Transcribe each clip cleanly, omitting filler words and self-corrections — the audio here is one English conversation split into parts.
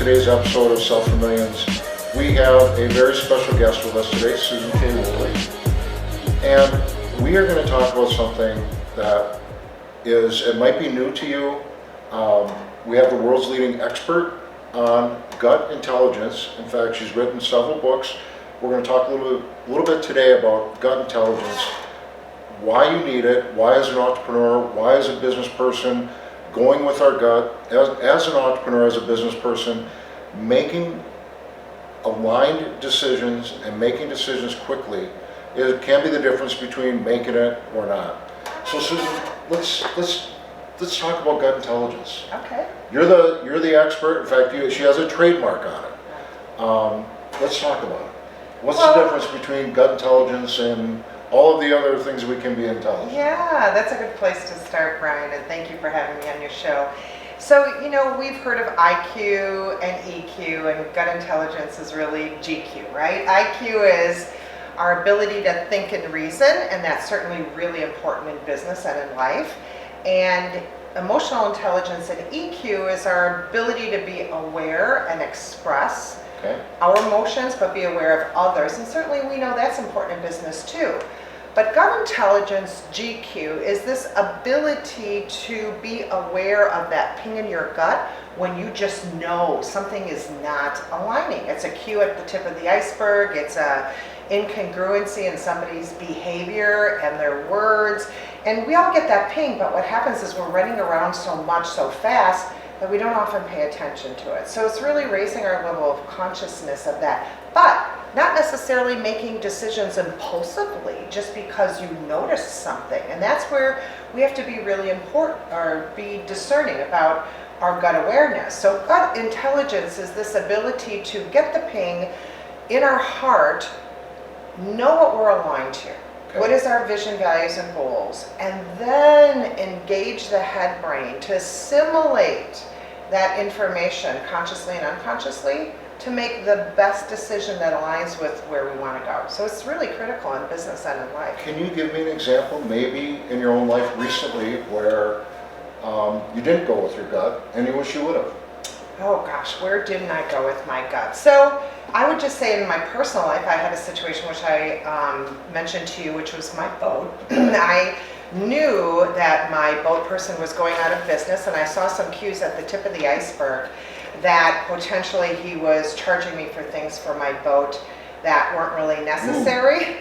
today's episode of Sell for Millions. We have a very special guest with us today, Susan K. Wehrley. And we are going to talk about something that it might be new to you. We have the world's leading expert on gut intelligence. In fact, she's written several books. We're going to talk a little bit today about gut intelligence, why you need it, why as an entrepreneur, why as a business person, going with our gut, as an entrepreneur, as a business person, making aligned decisions and making decisions quickly. It can be the difference between making it or not. So Susan, let's talk about gut intelligence. Okay. You're the expert. In fact, she has a trademark on it. Let's talk about it. What's the difference between gut intelligence and all of the other things we can be intelligent? Yeah, that's a good place to start, Brian, and thank you for having me on your show. So, we've heard of IQ and EQ, and gut intelligence is really GQ, right? IQ is our ability to think and reason, and that's certainly really important in business and in life. And emotional intelligence and EQ is our ability to be aware and express our emotions, but be aware of others. And certainly we know that's important in business too. But gut intelligence, GQ, is this ability to be aware of that ping in your gut when you just know something is not aligning. It's a cue at the tip of the iceberg. It's a incongruency in somebody's behavior and their words. And we all get that ping, but what happens is we're running around so much, so fast, that we don't often pay attention to it. So it's really raising our level of consciousness of that. But not necessarily making decisions impulsively just because you notice something. And that's where we have to be really important or be discerning about our gut awareness. So gut intelligence is this ability to get the ping in our heart, know what we're aligned to. What is our vision, values, and goals? And then engage the head brain to assimilate that information consciously and unconsciously to make the best decision that aligns with where we want to go. So it's really critical in business and in life. Can you give me an example, maybe in your own life recently, where you didn't go with your gut and you wish you would have? Oh gosh, where didn't I go with my gut? So I would just say in my personal life, I had a situation which I mentioned to you, which was my boat. I knew that my boat person was going out of business, and I saw some cues at the tip of the iceberg that potentially he was charging me for things for my boat that weren't really necessary.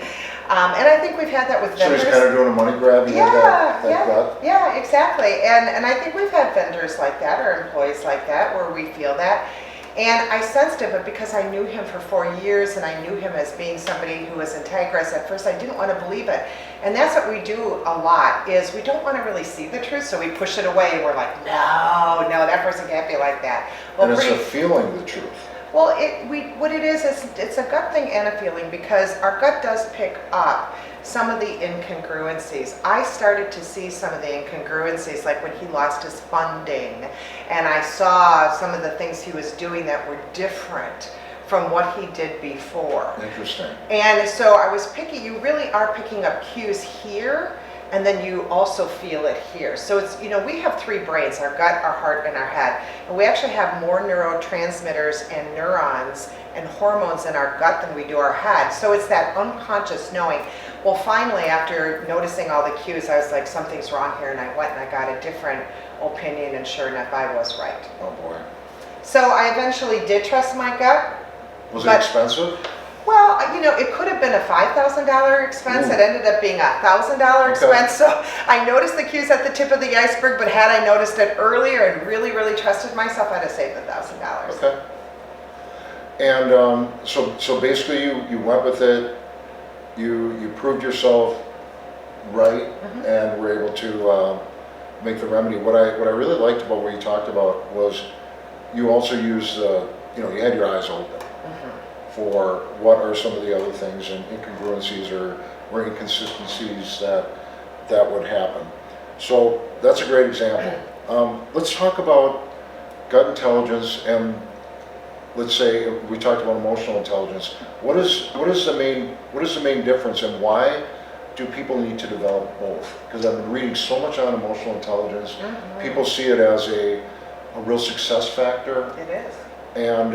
And I think we've had that with vendors. So he's kind of doing a money grab? Yeah, exactly. And I think we've had vendors like that or employees like that where we feel that. And I sensed it, but because I knew him for 4 years and I knew him as being somebody who was integrous, at first I didn't want to believe it. And that's what we do a lot, is we don't want to really see the truth, so we push it away and we're like, no, that person can't be like that. Well, and it's a feeling the truth. Well, what it is it's a gut thing and a feeling, because our gut does pick up some of the incongruencies. I started to see some of the incongruencies, like when he lost his funding, and I saw some of the things he was doing that were different from what he did before. Interesting. And so I was you really are picking up cues here, and then you also feel it here. So it's, we have 3 brains, our gut, our heart, and our head. And we actually have more neurotransmitters and neurons and hormones in our gut than we do our head. So it's that unconscious knowing. Well, finally, after noticing all the cues, I was like, something's wrong here, and I went and I got a different opinion, and sure enough, I was right. Oh boy. So I eventually did trust my gut. Was it expensive? Well, it could have been a $5,000 expense. It ended up being a $1,000 expense. So I noticed the cues at the tip of the iceberg, but had I noticed it earlier and really, really trusted myself, I'd have saved the $1,000. Okay. And so basically you went with it, you proved yourself right, and were able to make the remedy. What I really liked about what you talked about was you also used, you had your eyes open for what are some of the other things and incongruencies or inconsistencies that would happen. So that's a great example. Let's talk about gut intelligence, and let's say we talked about emotional intelligence. What is the main difference, and why do people need to develop both? Because I've been reading so much on emotional intelligence. People see it as a real success factor. It is. And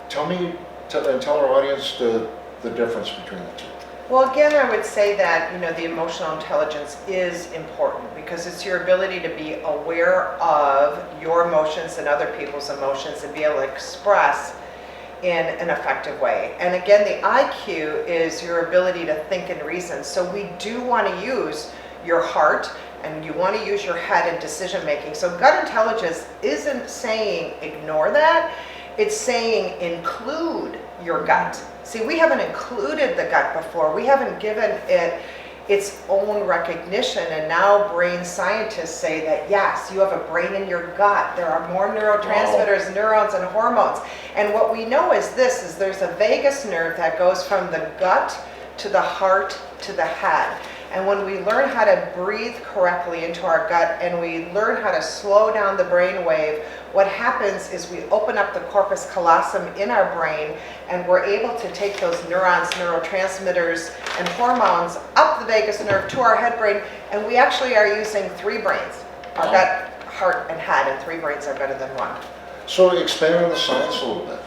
tell our audience the difference between the two. Well, again, I would say that, the emotional intelligence is important because it's your ability to be aware of your emotions and other people's emotions and be able to express in an effective way. And again, the IQ is your ability to think and reason. So we do want to use your heart and you want to use your head in decision making. So gut intelligence isn't saying ignore that. It's saying include your gut. See, we haven't included the gut before. We haven't given it its own recognition. And now brain scientists say that, yes, you have a brain in your gut. There are more neurotransmitters, neurons, and hormones. And what we know is there's a vagus nerve that goes from the gut to the heart to the head. And when we learn how to breathe correctly into our gut and we learn how to slow down the brain wave, what happens is we open up the corpus callosum in our brain and we're able to take those neurons, neurotransmitters, and hormones up the vagus nerve to our head brain, and we actually are using 3 brains, our gut, heart, and head, and 3 brains are better than 1. So expand on the science a little bit.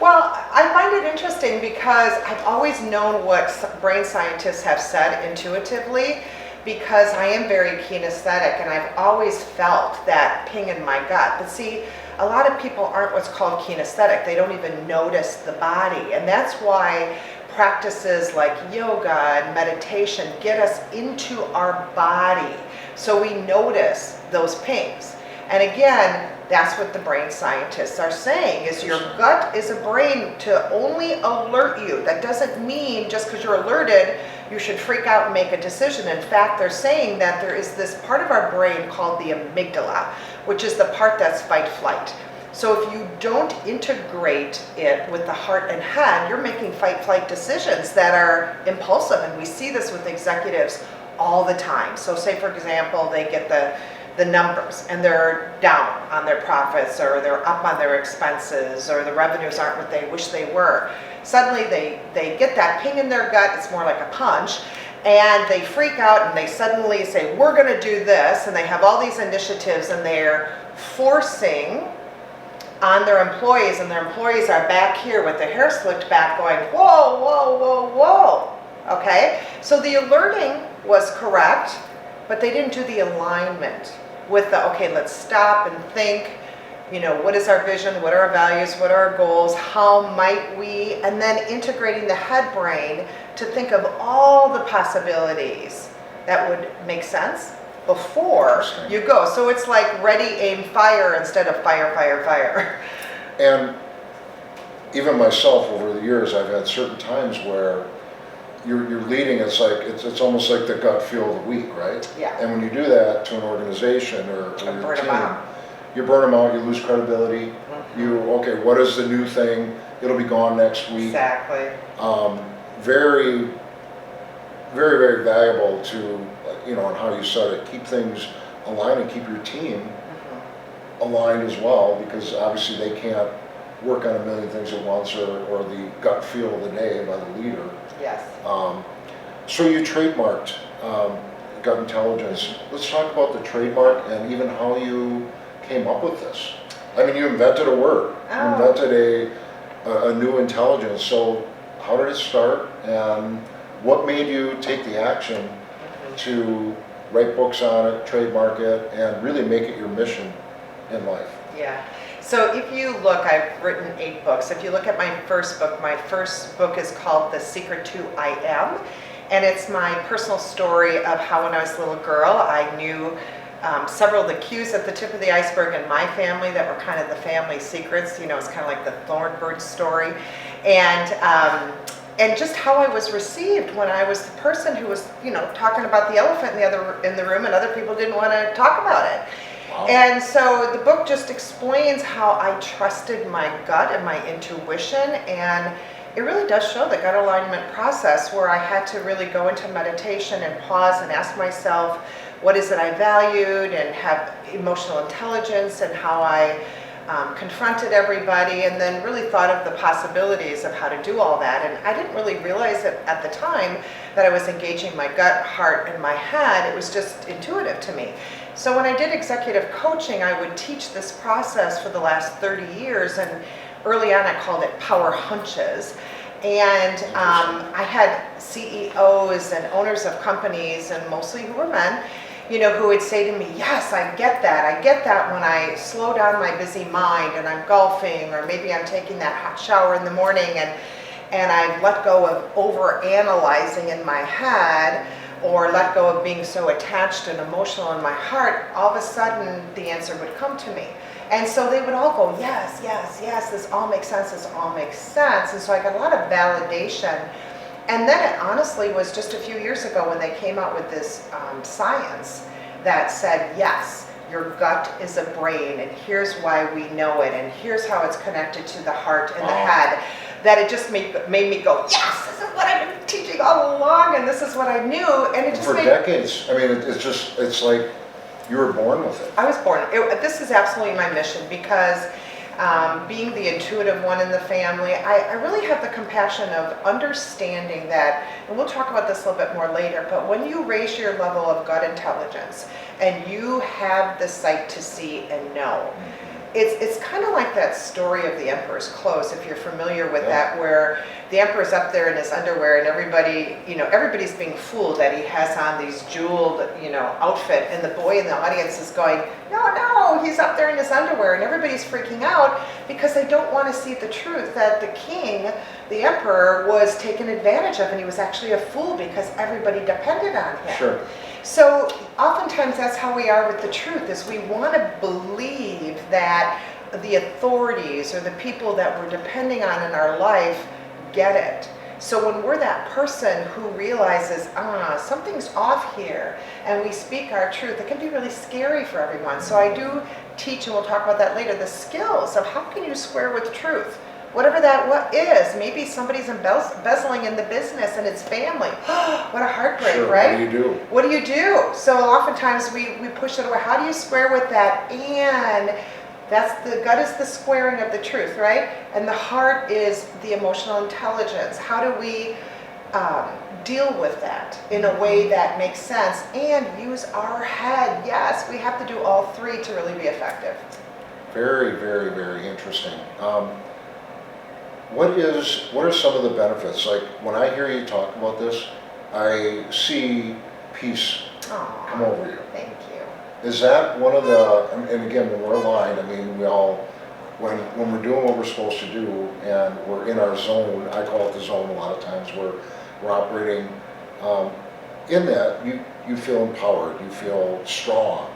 Well, I find it interesting because I've always known what brain scientists have said intuitively, because I am very kinesthetic and I've always felt that ping in my gut. But see, a lot of people aren't what's called kinesthetic. They don't even notice the body. And that's why practices like yoga and meditation get us into our body so we notice those pings. And again, that's what the brain scientists are saying, is your gut is a brain to only alert you. That doesn't mean just because you're alerted, you should freak out and make a decision. In fact, they're saying that there is this part of our brain called the amygdala, which is the part that's fight-flight. So if you don't integrate it with the heart and head, you're making fight-flight decisions that are impulsive. And we see this with executives all the time. So say, for example, they get the numbers and they're down on their profits, or they're up on their expenses, or the revenues aren't what they wish they were. Suddenly they get that ping in their gut, it's more like a punch, and they freak out and they suddenly say, we're going to do this, and they have all these initiatives and they're forcing on their employees, and their employees are back here with their hair slicked back going, whoa, whoa, whoa, whoa. Okay, so the alerting was correct, but they didn't do the alignment with the, okay, let's stop and think, what is our vision, what are our values, what are our goals, how might we, and then integrating the head brain to think of all the possibilities that would make sense before you go. So it's like ready, aim, fire instead of fire, fire, fire. And even myself, over the years, I've had certain times where you're leading, it's almost like the gut feel of the week, right? Yeah. And when you do that to an organization or your burn team, them out. you burn them out, you lose credibility. Okay, what is the new thing? It'll be gone next week. Exactly. Very, very, very valuable to, on how you said it, keep things aligned and keep your team aligned as well, because obviously they can't work on a million things at once, or the gut feel of the day by the leader. Yes. So you trademarked gut intelligence. Let's talk about the trademark and even how you came up with this. I mean, you invented a word. You invented a new intelligence. So how did it start, and what made you take the action to write books on it, trademark it, and really make it your mission in life? Yeah. So if you look, I've written 8 books. If you look at my first book is called The Secret to I Am. And it's my personal story of how when I was a little girl, I knew several of the cues at the tip of the iceberg in my family that were kind of the family secrets. It's kind of like the Thornbird story. And just how I was received when I was the person who was, talking about the elephant in the room, and other people didn't want to talk about it. Wow. And so the book just explains how I trusted my gut and my intuition, and it really does show the gut alignment process where I had to really go into meditation and pause and ask myself, what is it I valued, and have emotional intelligence, and how I confronted everybody, and then really thought of the possibilities of how to do all that. And I didn't really realize it at the time that I was engaging my gut, heart, and my head. It was just intuitive to me. So when I did executive coaching, I would teach this process for the last 30 years, and early on I called it power hunches. And I had CEOs and owners of companies, and mostly who were men, who would say to me, yes, I get that. I get that when I slow down my busy mind and I'm golfing, or maybe I'm taking that hot shower in the morning and I've let go of over-analyzing in my head, or let go of being so attached and emotional in my heart. All of a sudden, the answer would come to me. And so they would all go, yes, yes, yes, this all makes sense, this all makes sense. And so I got a lot of validation. And then it honestly was just a few years ago when they came out with this science that said, yes, your gut is a brain, and here's why we know it, and here's how it's connected to the heart and the head, that it just made me go, yes, this is what I've been teaching all along, and this is what I knew. And it just for decades. I mean, it's like you were born with it. I was born. This is absolutely my mission, because being the intuitive one in the family, I really have the compassion of understanding that, and we'll talk about this a little bit more later, but when you raise your level of gut intelligence and you have the sight to see and know, it's kind of like that story of the Emperor's Clothes, if you're familiar with that, where the Emperor's up there in his underwear and everybody's being fooled that he has on these jeweled, outfit, and the boy in the audience is going, no, he's up there in his underwear, and everybody's freaking out because they don't want to see the truth that the king, the Emperor, was taken advantage of, and he was actually a fool because everybody depended on him. Sure. So oftentimes that's how we are with the truth, is we want to believe that the authorities or the people that we're depending on in our life get it. So when we're that person who realizes, something's off here, and we speak our truth, it can be really scary for everyone. So I do teach, and we'll talk about that later, the skills of how can you square with truth. Whatever what is. Maybe somebody's embezzling in the business and it's family. What a heartbreak, Sure. right? What do you do? What do you do? So oftentimes we push it away. How do you square with that? And the gut is the squaring of the truth, right? And the heart is the emotional intelligence. How do we deal with that in a way that makes sense and use our head? Yes, we have to do all three to really be effective. Very, very, very interesting. What are some of the benefits? Like, when I hear you talk about this, I see peace come over you. Thank you. Is that one of the, and again, when we're aligned, I mean, we all, when we're doing what we're supposed to do and we're in our zone, I call it the zone a lot of times, we're operating in that, you feel empowered, you feel strong.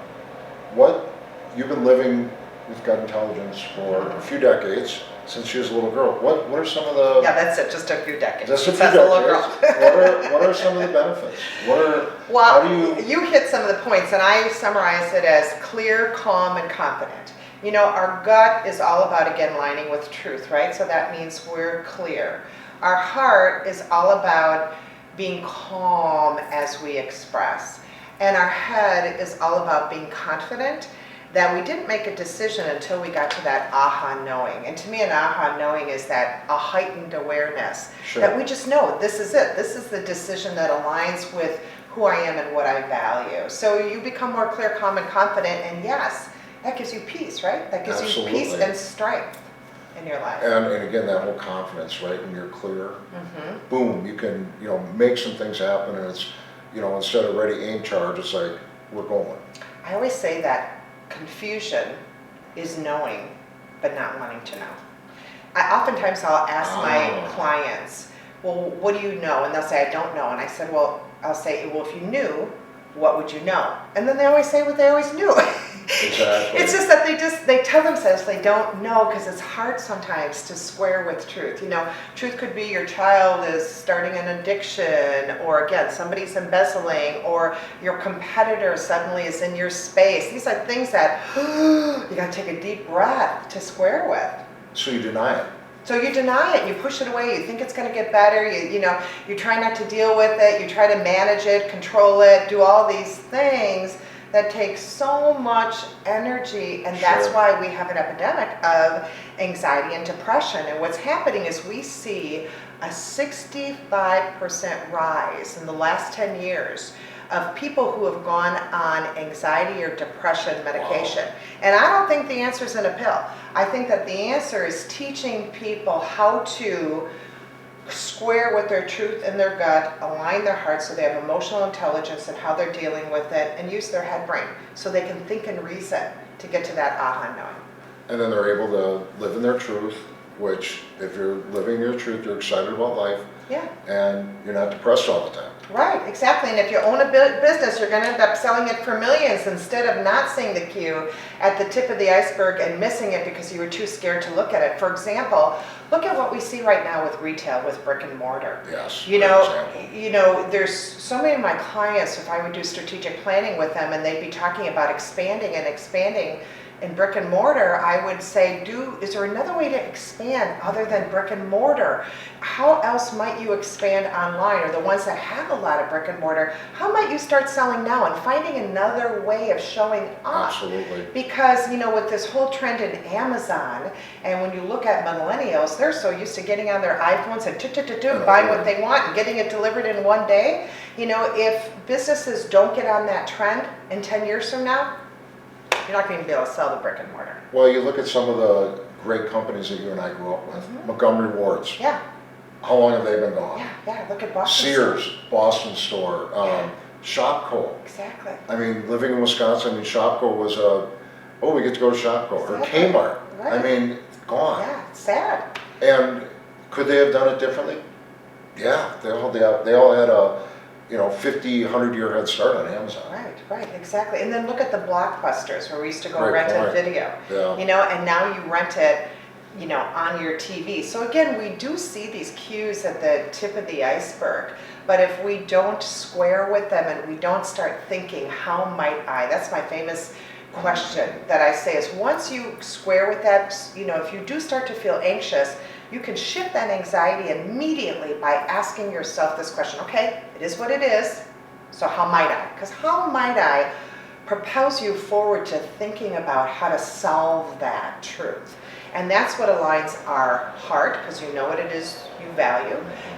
You've been living with gut intelligence for a few decades, since she was a little girl. What are some of the... Yeah, that's it, just a few decades. Just a few That's decades. a little girl. What are some of the benefits? Well, how do you hit some of the points, and I summarize it as clear, calm, and confident. Our gut is all about, again, lining with truth, right? So that means we're clear. Our heart is all about being calm as we express. And our head is all about being confident that we didn't make a decision until we got to that aha knowing. And to me, an aha knowing is that a heightened awareness. Sure. That we just know this is it. This is the decision that aligns with who I am and what I value. So you become more clear, calm, and confident, and yes, that gives you peace, right? That gives you peace and strength in your life. And again, that whole confidence, right? When you're clear, boom, you can make some things happen, and it's instead of ready, aim, charge, it's like we're going. I always say that confusion is knowing, but not wanting to know. Oftentimes I'll ask my clients, well, what do you know? And they'll say, I don't know. And I said, I'll say, if you knew, what would you know? And then they always say what they always knew. Exactly. It's just that they tell themselves they don't know, because it's hard sometimes to square with truth. Truth could be your child is starting an addiction, or again, somebody's embezzling, or your competitor suddenly is in your space. These are things that you got to take a deep breath to square with. So you deny it. So you deny it, you push it away, you think it's going to get better, you try not to deal with it, you try to manage it, control it, do all these things that take so much energy, and that's why we have an epidemic of anxiety and depression. And what's happening is we see a 65% rise in the last 10 years of people who have gone on anxiety or depression medication. Wow. And I don't think the answer is in a pill. I think that the answer is teaching people how to square with their truth in their gut, align their heart so they have emotional intelligence and how they're dealing with it, and use their head brain so they can think and reason to get to that aha knowing. And then they're able to live in their truth, which if you're living your truth, you're excited about life. Yeah. And you're not depressed all the time. Right, exactly. And if you own a business, you're going to end up selling it for millions instead of not seeing the cue at the tip of the iceberg and missing it because you were too scared to look at it. For example, look at what we see right now with retail, with brick and mortar. Yes. There's so many of my clients, if I would do strategic planning with them and they'd be talking about expanding in brick and mortar, I would say, is there another way to expand other than brick and mortar? How else might you expand online? Or the ones that have a lot of brick and mortar, how might you start selling now and finding another way of showing up? Absolutely. Because, with this whole trend in Amazon, and when you look at millennials, they're so used to getting on their iPhones and buying what they want and getting it delivered in one day. If businesses don't get on that trend in 10 years from now, you're not going to be able to sell the brick and mortar. Well, you look at some of the great companies that you and I grew up with. Mm-hmm. Montgomery Wards. Yeah. How long have they been gone? Yeah. Look at Boston. Sears, Boston store, Shopko. Exactly. I mean, living in Wisconsin, Shopko was we get to go to Shopko. Or Exactly. Kmart. Right. I mean, gone. Yeah, it's sad. And could they have done it differently? Yeah, they all had a 50, 100-year head start on Amazon. Right, exactly. And then look at the Blockbusters where we used to go Great rent point. a video. Yeah. And now you rent it, on your TV. So again, we do see these cues at the tip of the iceberg, but if we don't square with them and we don't start thinking, how might I? That's my famous question that I say is once you square with that, if you do start to feel anxious, you can shift that anxiety immediately by asking yourself this question. Okay, it is what it is, so how might I? Because how might I propels you forward to thinking about how to solve that truth. And that's what aligns our heart, because you know what it is you value,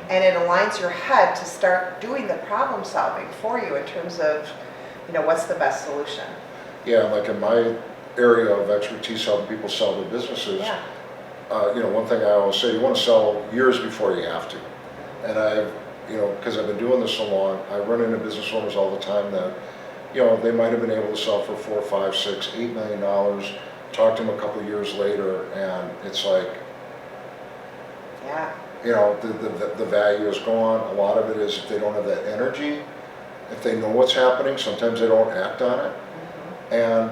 and it aligns your head to start doing the problem solving for you in terms of, what's the best solution. Yeah, like in my area of expertise helping people sell their businesses, Yeah. One thing I always say, you want to sell years before you have to. And because I've been doing this so long, I run into business owners all the time that, they might have been able to sell for $4, $5, $6, $8 million. Talk to them a couple of years later, and it's like, Yeah. the value is gone. A lot of it is if they don't have that energy, if they know what's happening, sometimes they don't act on it, and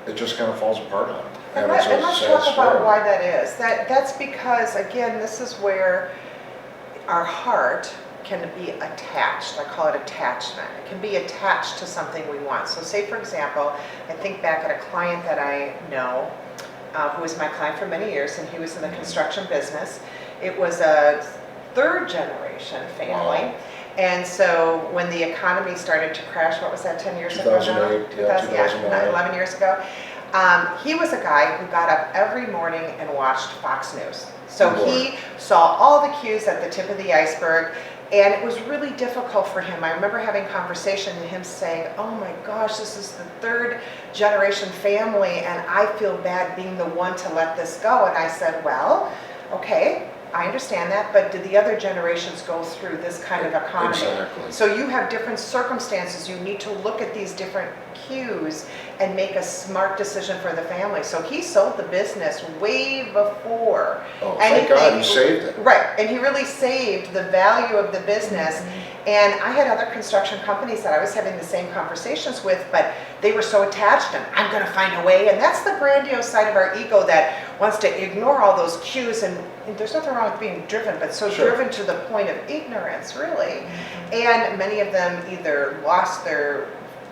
it just kind of falls apart on them. And let's talk about why that is. That's because, again, this is where our heart can be attached. I call it attachment. It can be attached to something we want. So say, for example, I think back at a client that I know, who was my client for many years, and he was in the construction business. It was a third generation family. Wow. And so when the economy started to crash, what was that, 10 years ago now? 2008, yeah, 2009. 11 years ago. He was a guy who got up every morning and watched Fox News. So he saw all the cues at the tip of the iceberg, and it was really difficult for him. I remember having conversation and him saying, oh my gosh, this is the third generation family, and I feel bad being the one to let this go. And I said, well, okay, I understand that, but did the other generations go through this kind of economy? Exactly. So you have different circumstances. You need to look at these different cues and make a smart decision for the family. So he sold the business way before. Oh, thank God, he saved it. Right, and he really saved the value of the business. And I had other construction companies that I was having the same conversations with, but they were so attached, and I'm going to find a way. And that's the grandiose side of our ego that wants to ignore all those cues. And there's nothing wrong with being driven, but so driven to the point of ignorance, really. And many of them either lost their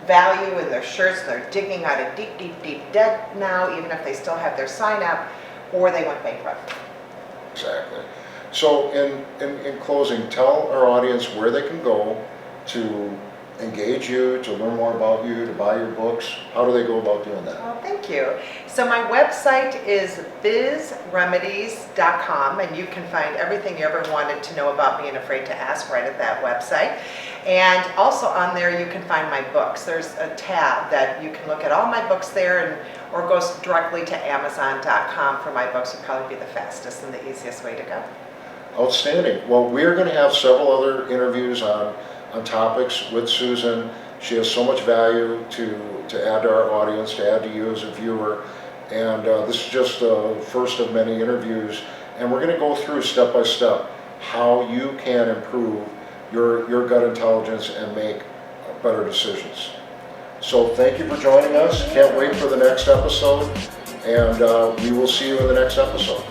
value in their shirts, they're digging out of deep, deep, deep debt now, even if they still have their sign up, or they went bankrupt. Exactly. So in closing, tell our audience where they can go to engage you, to learn more about you, to buy your books, how do they go about doing that? Well, thank you. So my website is BIZremedies.com, and you can find everything you ever wanted to know about Being Afraid to Ask right at that website. And also on there you can find my books. There's a tab that you can look at all my books there, or go directly to Amazon.com for my books. Would probably be the fastest and the easiest way to go. Outstanding. Well, we're going to have several other interviews on topics with Susan. She has so much value to add to our audience, to add to you as a viewer. And this is just the first of many interviews. And we're going to go through step by step how you can improve your gut intelligence and make better decisions. So thank you for joining us. Can't wait for the next episode. And we will see you in the next episode.